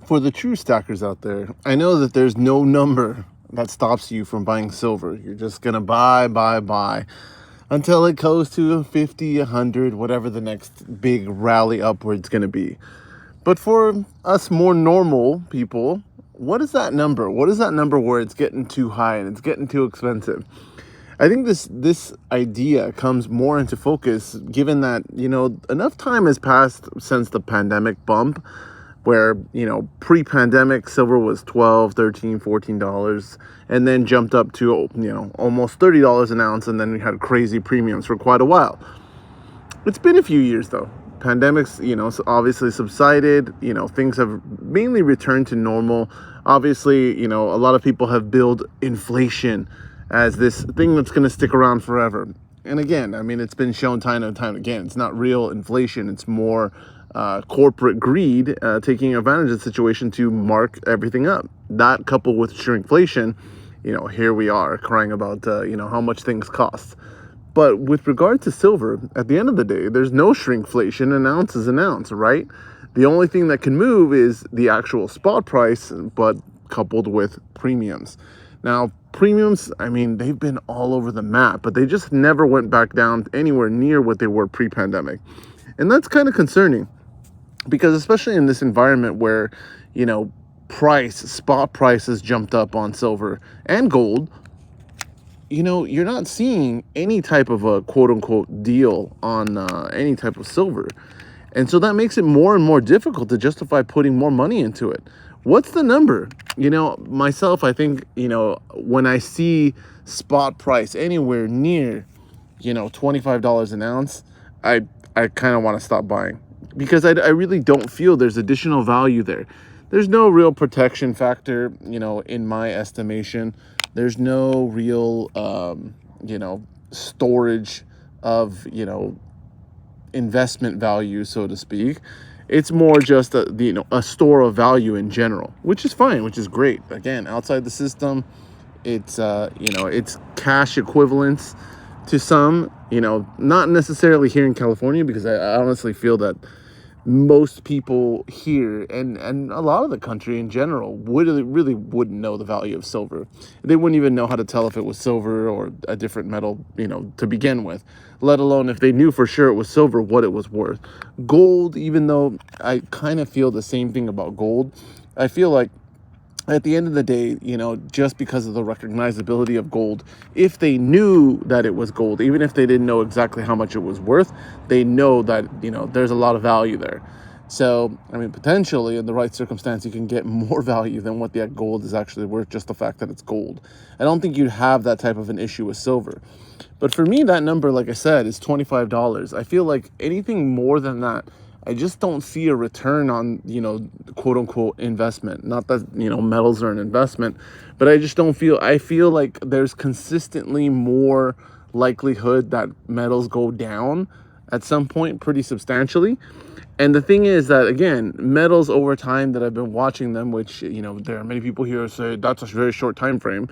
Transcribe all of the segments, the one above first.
For the true stackers out there, I know that there's no number that stops you from buying silver. You're just going to buy until it goes to 50, 100, whatever the next big rally upwards going to be. But for us more normal people, what is that number? What is that number where it's getting too high and it's getting too expensive? I think this idea comes more into focus given that, enough time has passed since the pandemic bump where, pre-pandemic silver was $12, $13, $14 and then jumped up to, almost $30 an ounce, and then we had crazy premiums for quite a while. It's been a few years though. Pandemics, obviously subsided, things have mainly returned to normal. Obviously, a lot of people have billed inflation as this thing that's going to stick around forever. And again, it's been shown time and time again. It's not real inflation. It's more corporate greed taking advantage of the situation to mark everything up. That coupled with shrinkflation, here we are crying about, how much things cost. But with regard to silver, at the end of the day, there's no shrinkflation. An ounce is an ounce, right? The only thing that can move is the actual spot price, but coupled with premiums. Now, premiums, they've been all over the map, but they just never went back down anywhere near what they were pre-pandemic. And that's kind of concerning because especially in this environment where, spot prices jumped up on silver and gold, you're not seeing any type of a quote unquote deal on any type of silver. And so that makes it more and more difficult to justify putting more money into it. What's the number? Myself, I think, when I see spot price anywhere near, $25 an ounce, I kind of want to stop buying because I really don't feel there's additional value there. There's no real protection factor, in my estimation. There's no real, storage of, investment value, so to speak. It's more just a store of value in general, which is fine, which is great. Again, outside the system, it's, it's cash equivalents to some, not necessarily here in California, because I honestly feel that most people here and a lot of the country in general really wouldn't know the value of silver. They wouldn't even know how to tell if it was silver or a different metal, to begin with, let alone if they knew for sure it was silver, what it was worth. Gold, even though I kind of feel the same thing about gold, I feel like at the end of the day, just because of the recognizability of gold, if they knew that it was gold, even if they didn't know exactly how much it was worth, they know that, there's a lot of value there. So, potentially in the right circumstance, you can get more value than what that gold is actually worth, just the fact that it's gold. I don't think you'd have that type of an issue with silver. But for me, that number, like I said, is $25. I feel like anything more than that, I just don't see a return on, quote unquote investment. Not that, metals are an investment, but I feel like there's consistently more likelihood that metals go down at some point pretty substantially. And the thing is that, again, metals over time that I've been watching them, which, there are many people here who say that's a very short time frame.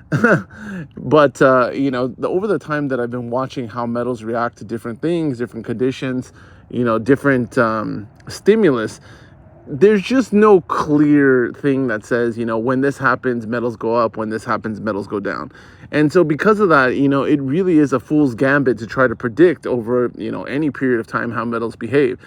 But, over the time that I've been watching how metals react to different things, different conditions, different stimulus, there's just no clear thing that says, when this happens, metals go up, when this happens, metals go down. And so because of that, it really is a fool's gambit to try to predict over, any period of time how metals behave.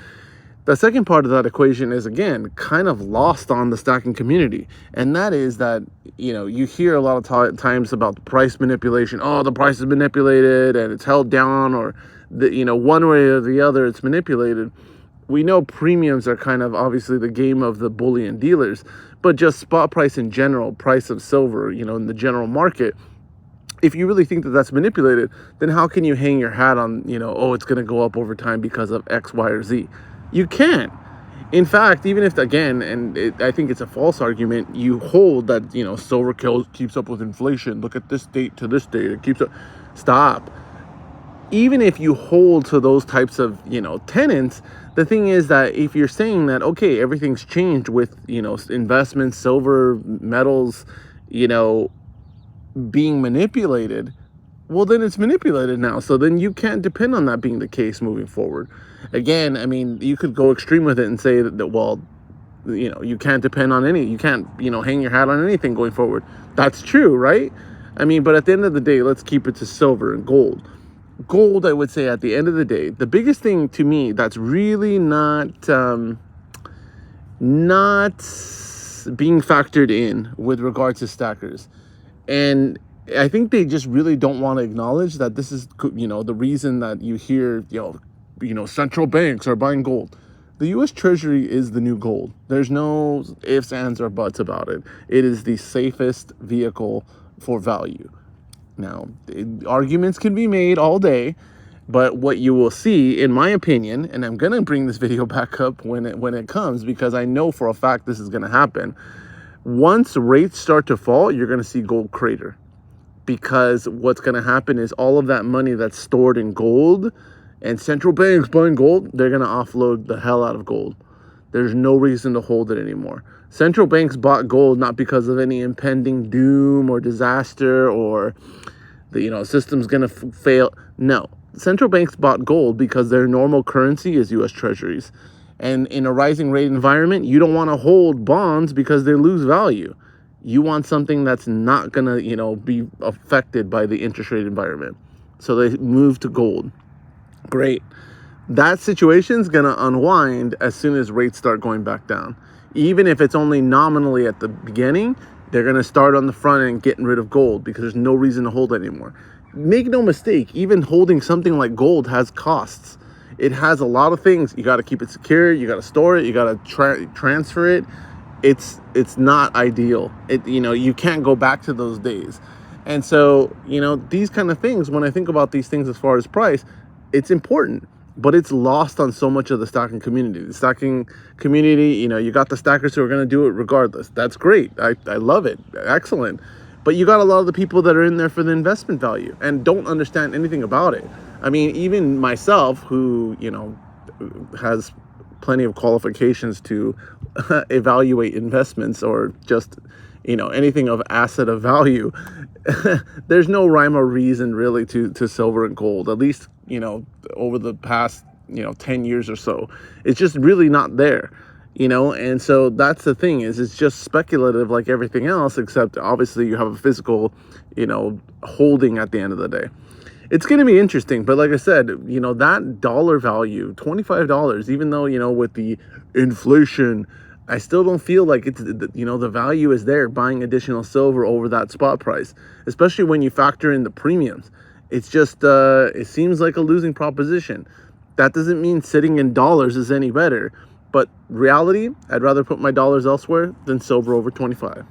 The second part of that equation is, again, kind of lost on the stacking community. And that is that, you hear a lot of times about the price manipulation. Oh, the price is manipulated and it's held down, or, one way or the other, it's manipulated. We know premiums are kind of obviously the game of the bullion dealers, but just spot price in general, price of silver, in the general market. If you really think that that's manipulated, then how can you hang your hat on, it's going to go up over time because of X, Y, or Z? You can't. In fact, even if, again, I think it's a false argument, you hold that, silver keeps up with inflation. Look at this date to this date. It keeps up. Stop. Even if you hold to those types of, tenets, the thing is that if you're saying that, okay, everything's changed with, investments, silver, metals, being manipulated, well, then it's manipulated now. So then you can't depend on that being the case moving forward. Again, you could go extreme with it and say that well, You can't depend on you can't, hang your hat on anything going forward. That's true, right? I mean, but at the end of the day, let's keep it to silver and gold. Gold, I would say, at the end of the day, the biggest thing to me that's really not being factored in with regard to stackers, and I think they just really don't want to acknowledge that this is, the reason that you hear, central banks are buying gold. The U.S. Treasury is the new gold. There's no ifs, ands, or buts about it. It is the safest vehicle for value. Now, arguments can be made all day, but what you will see, in my opinion, and I'm going to bring this video back up when it comes, because I know for a fact this is going to happen. Once rates start to fall, you're going to see gold crater, because what's going to happen is all of that money that's stored in gold and central banks buying gold, they're going to offload the hell out of gold. There's no reason to hold it anymore. Central banks bought gold not because of any impending doom or disaster or the system's going to fail. No. Central banks bought gold because their normal currency is U.S. Treasuries. And in a rising rate environment, you don't want to hold bonds because they lose value. You want something that's not going to, be affected by the interest rate environment. So they move to gold. Great. That situation's going to unwind as soon as rates start going back down. Even if it's only nominally at the beginning, they're going to start on the front end getting rid of gold because there's no reason to hold it anymore. Make no mistake, even holding something like gold has costs. It has a lot of things. You got to keep it secure. You got to store it. You got to transfer it. It's not ideal. You can't go back to those days. And so, these kind of things, when I think about these things as far as price, it's important, but it's lost on so much of the stocking community. The stocking community, you got the stackers who are going to do it regardless. That's great. I love it. Excellent. But you got a lot of the people that are in there for the investment value and don't understand anything about it. I mean, even myself, who, has plenty of qualifications to evaluate investments or just, anything of asset of value, there's no rhyme or reason really to silver and gold, at least, over the past, 10 years or so. It's just really not there, and so that's the thing, is it's just speculative like everything else, except obviously you have a physical, holding at the end of the day. It's going to be interesting, but like I said, that dollar value, $25, even though, with the inflation, I still don't feel like it's, the value is there buying additional silver over that spot price, especially when you factor in the premiums. It's just, it seems like a losing proposition. That doesn't mean sitting in dollars is any better, but reality, I'd rather put my dollars elsewhere than silver over 25.